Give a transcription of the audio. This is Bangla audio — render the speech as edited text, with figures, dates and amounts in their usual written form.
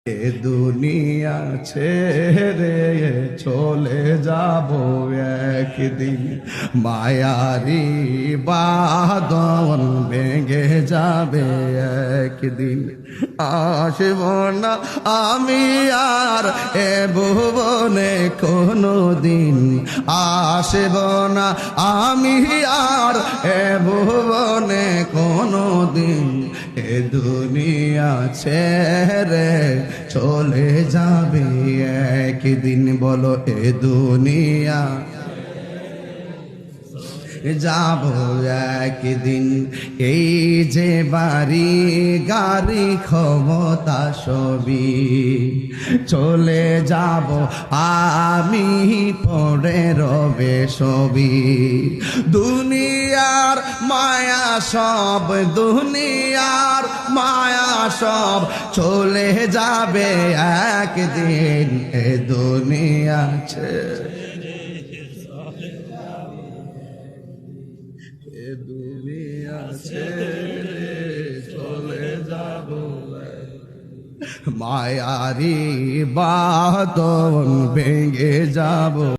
এ দুনিয়া ছেড়ে চলে যাব একদিন, মায়ারি বাঁধন ভেঙে যাবে একদিন। আসব না আমি আর এ ভুবনে কোনো দিন, আসব না আমি আর এ ভুবনে কোনো দিন। এ দুনিয়া ছেড়ে চলে যাবে একদিন, বলো এ দুনিয়া যাব একদিন। এই যে বাড়ি গাড়ি ক্ষমতা সবই চলে যাব আমি, পড়ে রবে সবই। দুনিয়ার মায়া সব, দুনিয়ার মায়া সব চলে যাবে একদিন। এ দুনিয়া দুনিয়া ছেড়ে চলে যাব, মায়ারি বাঁধন ভেঙে যাব।